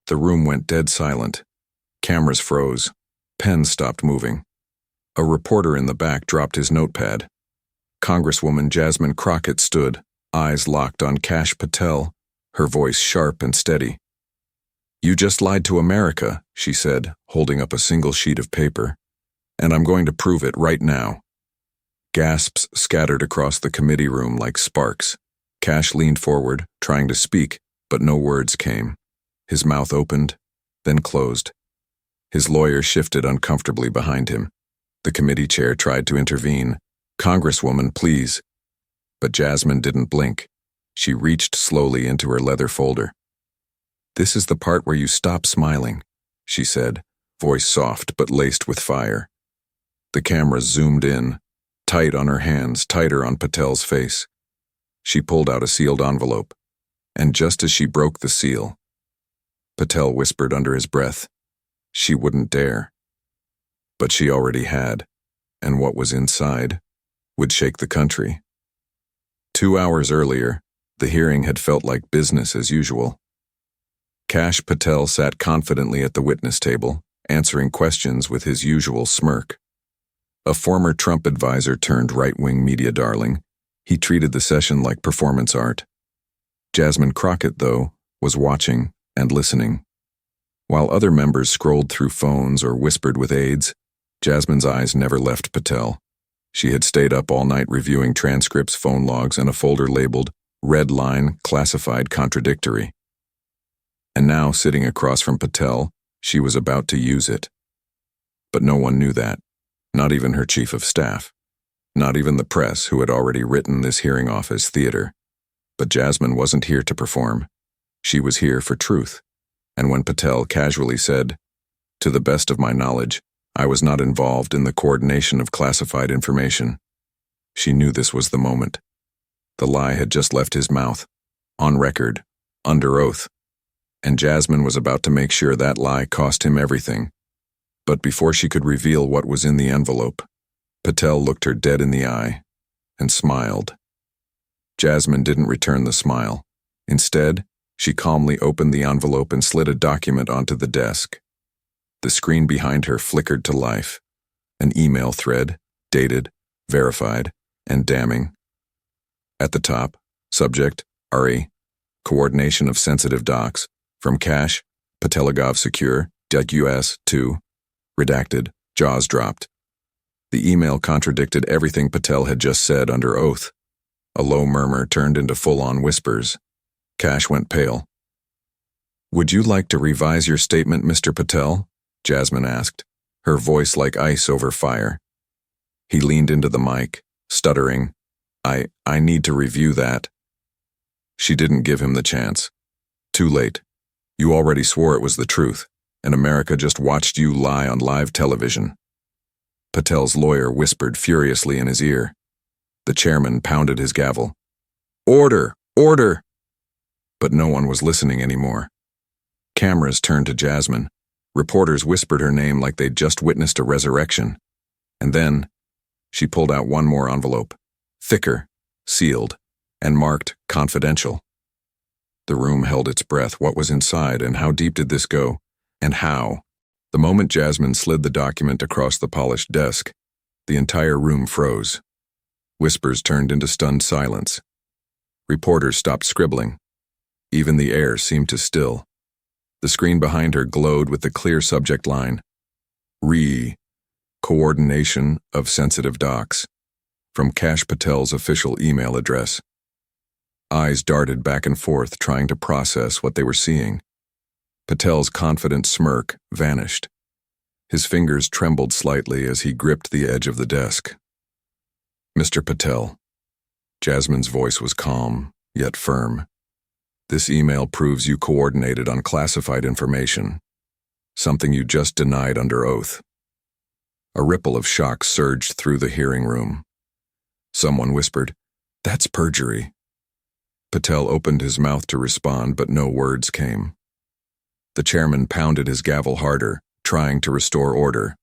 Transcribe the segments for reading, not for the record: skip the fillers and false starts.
The room went dead silent. Cameras froze. Pens stopped moving. A reporter in the back dropped his notepad. Congresswoman asmine Crockett stood, eyes locked on Kash Patel, her voice sharp and steady. "You just lied to America," she said, holding up a single sheet of paper. "And I'm going to prove it right now." Gasps scattered across the committee room like sparks. Kash leaned forward, trying to speak, but no words came. His mouth opened, then closed. His lawyer shifted uncomfortably behind him. The committee chair tried to intervene. "Congresswoman, please." But Jasmine didn't blink. She reached slowly into her leather folder. "This is the part where you stop smiling," she said, voice soft but laced with fire. The camera zoomed in, tight on her hands, tighter on Patel's face. She pulled out a sealed envelope, and just as she broke the seal, Patel whispered under his breath, "She wouldn't dare." But she already had, and what was inside would shake the country. 2 hours earlier, the hearing had felt like business as usual. Kash Patel sat confidently at the witness table, answering questions with his usual smirk. A former Trump advisor turned right-wing media darling, he treated the session like performance art. asmine Crockett, though, was watching and listening. While other members scrolled through phones or whispered with aides, Jasmine's eyes never left Patel. She had stayed up all night reviewing transcripts, phone logs, and a folder labeled "Red Line Classified Contradictory." And now, sitting across from Patel, she was about to use it. But no one knew that, not even her chief of staff, not even the press who had already written this hearing off as theater. But Jasmine wasn't here to perform. She was here for truth. And when Patel casually said, "To the best of my knowledge, I was not involved in the coordination of classified information," she knew this was the moment. The lie had just left his mouth, on record, under oath, and Jasmine was about to make sure that lie cost him everything. But before she could reveal what was in the envelope, Patel looked her dead in the eye and smiled. Jasmine didn't return the smile. Instead, she calmly opened the envelope and slid a document onto the desk. The screen behind her flickered to life. An email thread, dated, verified, and damning. At the top, subject, RE, coordination of sensitive docs, from Kash, Patelagov Secure, .us, to, redacted, jaws dropped. The email contradicted everything Patel had just said under oath. A low murmur turned into full-on whispers. Kash went pale. "Would you like to revise your statement, Mr. Patel?" Jasmine asked, her voice like ice over fire. He leaned into the mic, stuttering, I need to review that." She didn't give him the chance. Too late. You already swore it was the truth, and America just watched you lie on live television. Patel's lawyer whispered furiously in his ear. The chairman pounded his gavel. "Order! Order!" But no one was listening anymore. Cameras turned to Jasmine. Reporters whispered her name like they'd just witnessed a resurrection. And then, she pulled out one more envelope, thicker, sealed, and marked confidential. The room held its breath. What was inside, and how deep did this go? And how? The moment Jasmine slid the document across the polished desk, the entire room froze. Whispers turned into stunned silence. Reporters stopped scribbling. Even the air seemed to still. The screen behind her glowed with the clear subject line, Coordination of Sensitive Docs, from Kash Patel's official email address. Eyes darted back and forth, trying to process what they were seeing. Patel's confident smirk vanished. His fingers trembled slightly as he gripped the edge of the desk. "Mr. Patel." Jasmine's voice was calm, yet firm. "This email proves you coordinated on classified information, something you just denied under oath." A ripple of shock surged through the hearing room. Someone whispered, "That's perjury." Patel opened his mouth to respond, but no words came. The chairman pounded his gavel harder, trying to restore order.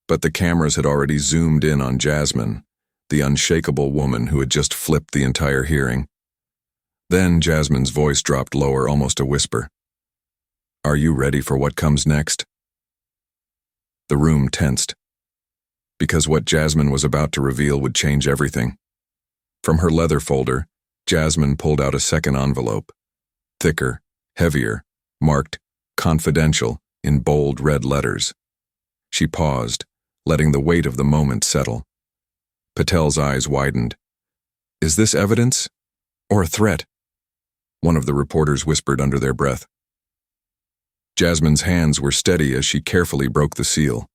But the cameras had already zoomed in on Jasmine, the unshakable woman who had just flipped the entire hearing. Then Jasmine's voice dropped lower, almost a whisper. Are you ready for what comes next? The room tensed, because what Jasmine was about to reveal would change everything. From her leather folder, Jasmine pulled out a second envelope, thicker, heavier, marked "Confidential" in bold red letters. She paused, letting the weight of the moment settle. Patel's eyes widened. Is this evidence or a threat? One of the reporters whispered under their breath. Jasmine's hands were steady as she carefully broke the seal.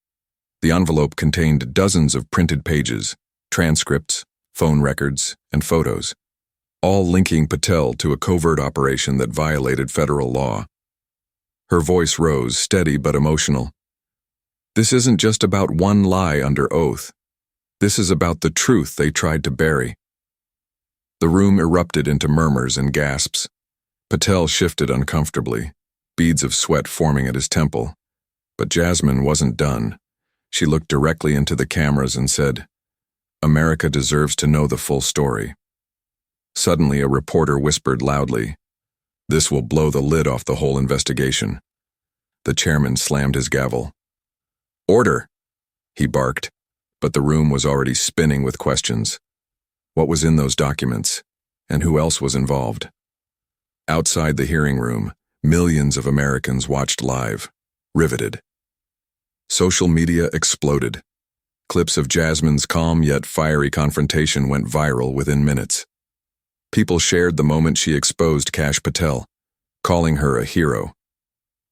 The envelope contained dozens of printed pages, transcripts, phone records, and photos, all linking Patel to a covert operation that violated federal law. Her voice rose, steady but emotional. This isn't just about one lie under oath. This is about the truth they tried to bury. The room erupted into murmurs and gasps. Patel shifted uncomfortably, beads of sweat forming at his temple. But Jasmine wasn't done. She looked directly into the cameras and said, "America deserves to know the full story." Suddenly, a reporter whispered loudly, "This will blow the lid off the whole investigation." The chairman slammed his gavel. "Order!" he barked, but the room was already spinning with questions. What was in those documents, and who else was involved? Outside the hearing room, millions of Americans watched live, riveted. Social media exploded. Clips of Jasmine's calm yet fiery confrontation went viral within minutes. People shared the moment she exposed Kash Patel, calling her a hero.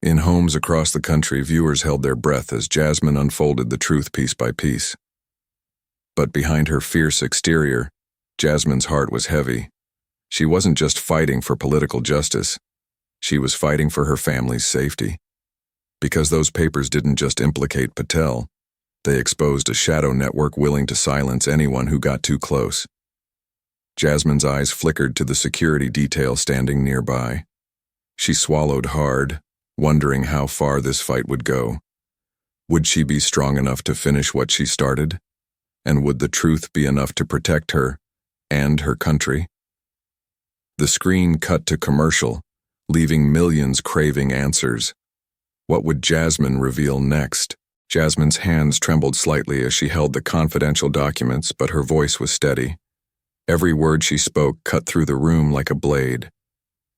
In homes across the country, viewers held their breath as Jasmine unfolded the truth piece by piece. But behind her fierce exterior, Jasmine's heart was heavy. She wasn't just fighting for political justice. She was fighting for her family's safety. Because those papers didn't just implicate Patel, they exposed a shadow network willing to silence anyone who got too close. Jasmine's eyes flickered to the security detail standing nearby. She swallowed hard, wondering how far this fight would go. Would she be strong enough to finish what she started? And would the truth be enough to protect her and her country? The screen cut to commercial, leaving millions craving answers. What would Jasmine reveal next? Jasmine's hands trembled slightly as she held the confidential documents, but her voice was steady. Every word she spoke cut through the room like a blade.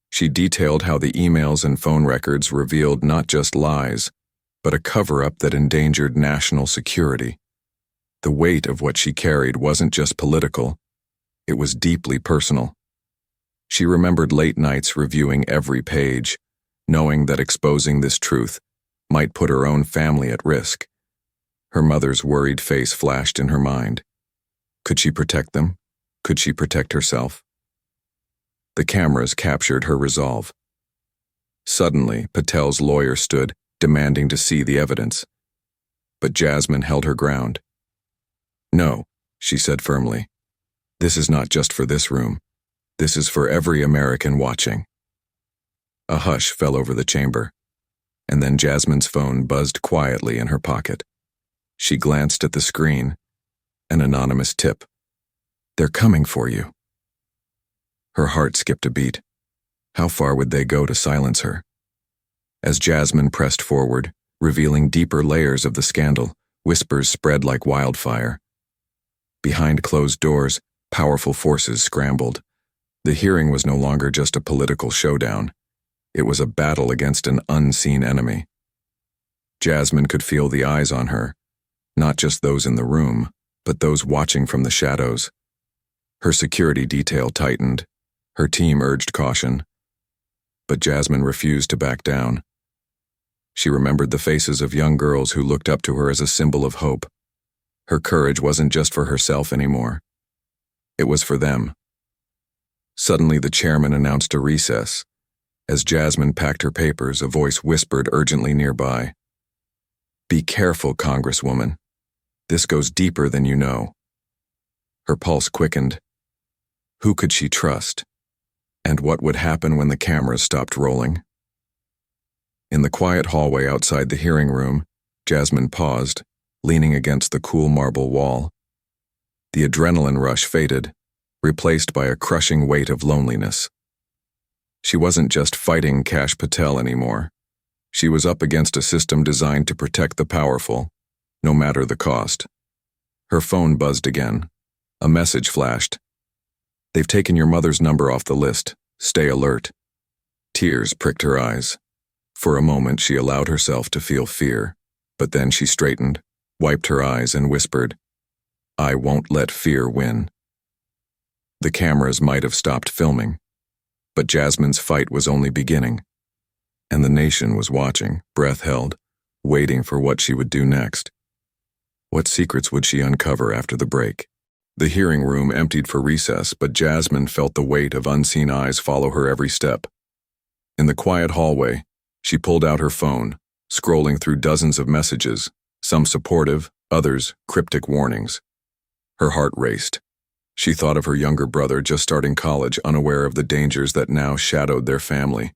She detailed how the emails and phone records revealed not just lies, but a cover-up that endangered national security. The weight of what she carried wasn't just political, it was deeply personal. She remembered late nights reviewing every page, knowing that exposing this truth might put her own family at risk. Her mother's worried face flashed in her mind. Could she protect them? Could she protect herself? The cameras captured her resolve. Suddenly, Patel's lawyer stood, demanding to see the evidence. But Jasmine held her ground. "No," she said firmly. "This is not just for this room. This is for every American watching." A hush fell over the chamber, and then Jasmine's phone buzzed quietly in her pocket. She glanced at the screen. An anonymous tip. "They're coming for you." Her heart skipped a beat. How far would they go to silence her? As Jasmine pressed forward, revealing deeper layers of the scandal, whispers spread like wildfire. Behind closed doors, powerful forces scrambled. The hearing was no longer just a political showdown. It was a battle against an unseen enemy. Jasmine could feel the eyes on her, not just those in the room, but those watching from the shadows. Her security detail tightened. Her team urged caution. But Jasmine refused to back down. She remembered the faces of young girls who looked up to her as a symbol of hope. Her courage wasn't just for herself anymore. It was for them. Suddenly, the chairman announced a recess. As Jasmine packed her papers, a voice whispered urgently nearby. "Be careful, Congresswoman. This goes deeper than you know." Her pulse quickened. Who could she trust? And what would happen when the cameras stopped rolling? In the quiet hallway outside the hearing room, Jasmine paused, leaning against the cool marble wall. The adrenaline rush faded, replaced by a crushing weight of loneliness. She wasn't just fighting Kash Patel anymore. She was up against a system designed to protect the powerful, no matter the cost. Her phone buzzed again. A message flashed. "They've taken your mother's number off the list. Stay alert." Tears pricked her eyes. For a moment she allowed herself to feel fear, but then she straightened, wiped her eyes, and whispered, "I won't let fear win." The cameras might have stopped filming, but Jasmine's fight was only beginning. And the nation was watching, breath held, waiting for what she would do next. What secrets would she uncover after the break? The hearing room emptied for recess, but Jasmine felt the weight of unseen eyes follow her every step. In the quiet hallway, she pulled out her phone, scrolling through dozens of messages, some supportive, others cryptic warnings. Her heart raced. She thought of her younger brother just starting college, unaware of the dangers that now shadowed their family.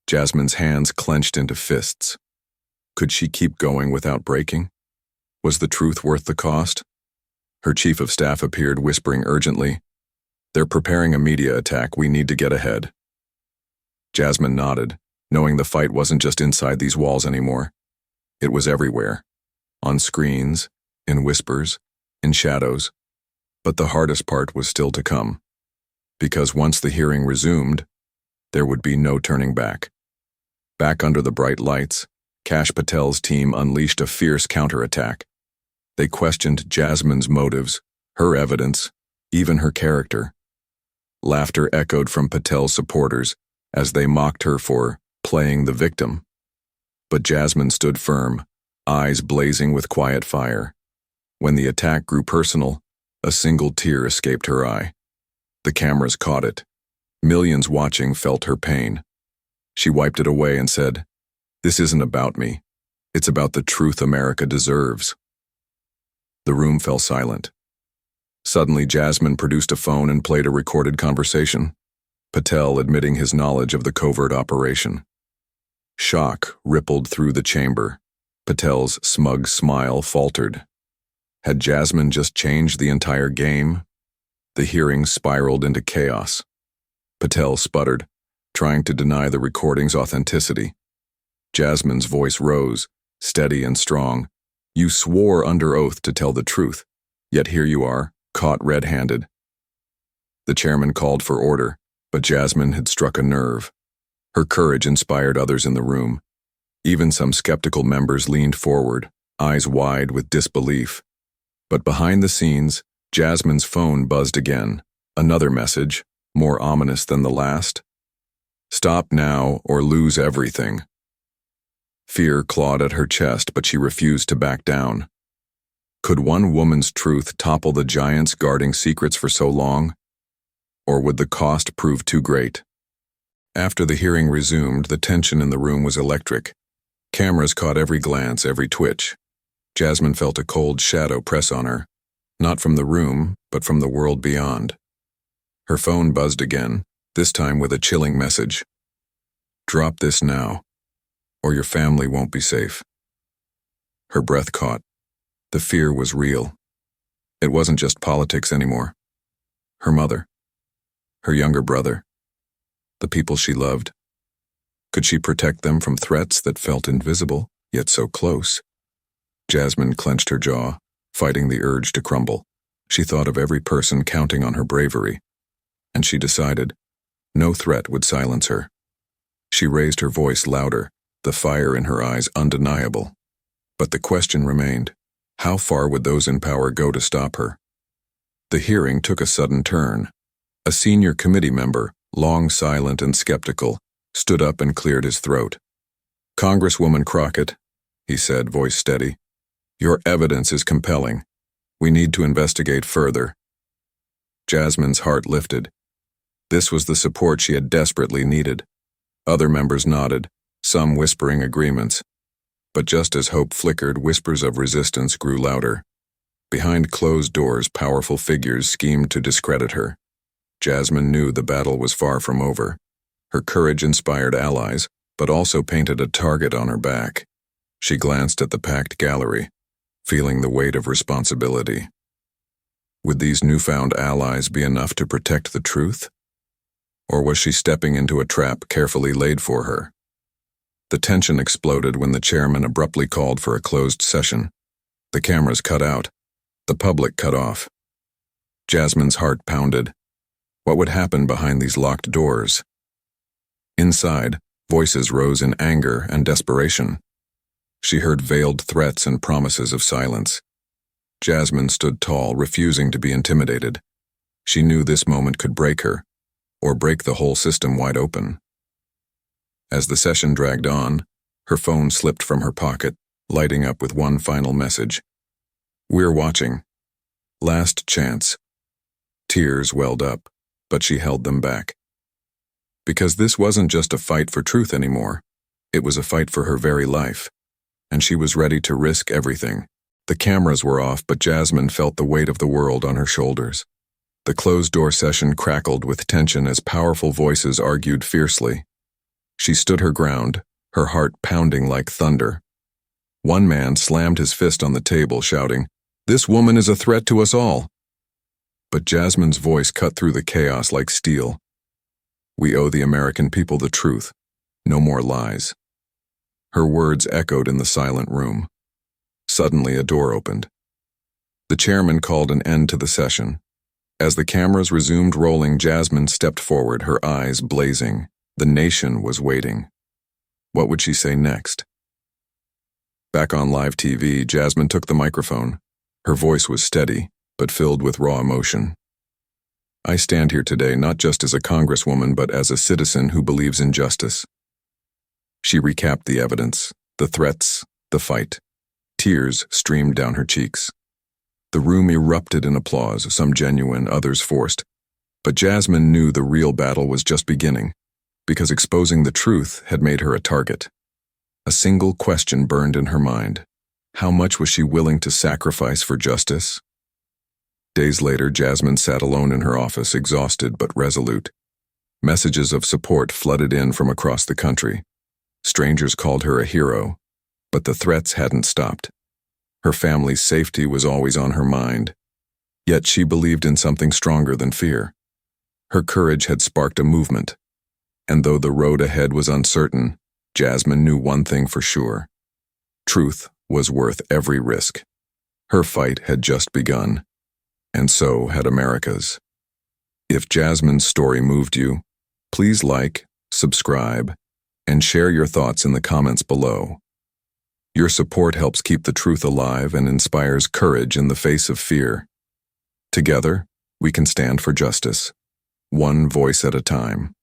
Jasmine's hands clenched into fists. Could she keep going without breaking? Was the truth worth the cost? Her chief of staff appeared, whispering urgently, "They're preparing a media attack. We need to get ahead." Jasmine nodded, knowing the fight wasn't just inside these walls anymore. It was everywhere. On screens, in whispers, in shadows. But the hardest part was still to come. Because once the hearing resumed, there would be no turning back. Back under the bright lights, Kash Patel's team unleashed a fierce counterattack. They questioned Jasmine's motives, her evidence, even her character. Laughter echoed from Patel's supporters as they mocked her for playing the victim. But Jasmine stood firm, eyes blazing with quiet fire. When the attack grew personal, a single tear escaped her eye. The cameras caught it. Millions watching felt her pain. She wiped it away and said, "This isn't about me. It's about the truth America deserves." The room fell silent. Suddenly, Jasmine produced a phone and played a recorded conversation, Patel admitting his knowledge of the covert operation. Shock rippled through the chamber. Patel's smug smile faltered. Had Jasmine just changed the entire game? The hearing spiraled into chaos. Patel sputtered, trying to deny the recording's authenticity. Jasmine's voice rose, steady and strong. "You swore under oath to tell the truth, yet here you are, caught red-handed." The chairman called for order, but Jasmine had struck a nerve. Her courage inspired others in the room. Even some skeptical members leaned forward, eyes wide with disbelief. But behind the scenes, Jasmine's phone buzzed again. Another message, more ominous than the last. "Stop now or lose everything." Fear clawed at her chest, but she refused to back down. Could one woman's truth topple the giants guarding secrets for so long? Or would the cost prove too great? After the hearing resumed, the tension in the room was electric. Cameras caught every glance, every twitch. Jasmine felt a cold shadow press on her, not from the room, but from the world beyond. Her phone buzzed again, this time with a chilling message. "Drop this now, or your family won't be safe." Her breath caught. The fear was real. It wasn't just politics anymore. Her mother, her younger brother, the people she loved. Could she protect them from threats that felt invisible, yet so close? Jasmine clenched her jaw, fighting the urge to crumble. She thought of every person counting on her bravery, and she decided no threat would silence her. She raised her voice louder, the fire in her eyes undeniable. But the question remained, how far would those in power go to stop her? The hearing took a sudden turn. A senior committee member, long silent and skeptical, stood up and cleared his throat. "Congresswoman Crockett," he said, voice steady, "your evidence is compelling. We need to investigate further." Jasmine's heart lifted. This was the support she had desperately needed. Other members nodded, some whispering agreements. But just as hope flickered, whispers of resistance grew louder. Behind closed doors, powerful figures schemed to discredit her. Jasmine knew the battle was far from over. Her courage inspired allies, but also painted a target on her back. She glanced at the packed gallery, feeling the weight of responsibility. Would these newfound allies be enough to protect the truth? Or was she stepping into a trap carefully laid for her? The tension exploded when the chairman abruptly called for a closed session. The cameras cut out. The public cut off. Jasmine's heart pounded. What would happen behind these locked doors? Inside, voices rose in anger and desperation. She heard veiled threats and promises of silence. Jasmine stood tall, refusing to be intimidated. She knew this moment could break her, or break the whole system wide open. As the session dragged on, her phone slipped from her pocket, lighting up with one final message. "We're watching. Last chance." Tears welled up, but she held them back. Because this wasn't just a fight for truth anymore. It was a fight for her very life, and she was ready to risk everything. The cameras were off, but Jasmine felt the weight of the world on her shoulders. The closed-door session crackled with tension as powerful voices argued fiercely. She stood her ground, her heart pounding like thunder. One man slammed his fist on the table, shouting, "This woman is a threat to us all." But Jasmine's voice cut through the chaos like steel. "We owe the American people the truth. No more lies." Her words echoed in the silent room. Suddenly, a door opened. The chairman called an end to the session. As the cameras resumed rolling, Jasmine stepped forward, her eyes blazing. The nation was waiting. What would she say next? Back on live TV, Jasmine took the microphone. Her voice was steady, but filled with raw emotion. "I stand here today not just as a congresswoman, but as a citizen who believes in justice." She recapped the evidence, the threats, the fight. Tears streamed down her cheeks. The room erupted in applause, some genuine, others forced. But Jasmine knew the real battle was just beginning, because exposing the truth had made her a target. A single question burned in her mind. How much was she willing to sacrifice for justice? Days later, Jasmine sat alone in her office, exhausted but resolute. Messages of support flooded in from across the country. Strangers called her a hero, but the threats hadn't stopped. Her family's safety was always on her mind. Yet she believed in something stronger than fear. Her courage had sparked a movement. And though the road ahead was uncertain, Jasmine knew one thing for sure. Truth was worth every risk. Her fight had just begun. And so had America's. If Jasmine's story moved you, please like, subscribe, and share your thoughts in the comments below. Your support helps keep the truth alive and inspires courage in the face of fear. Together, we can stand for justice, one voice at a time.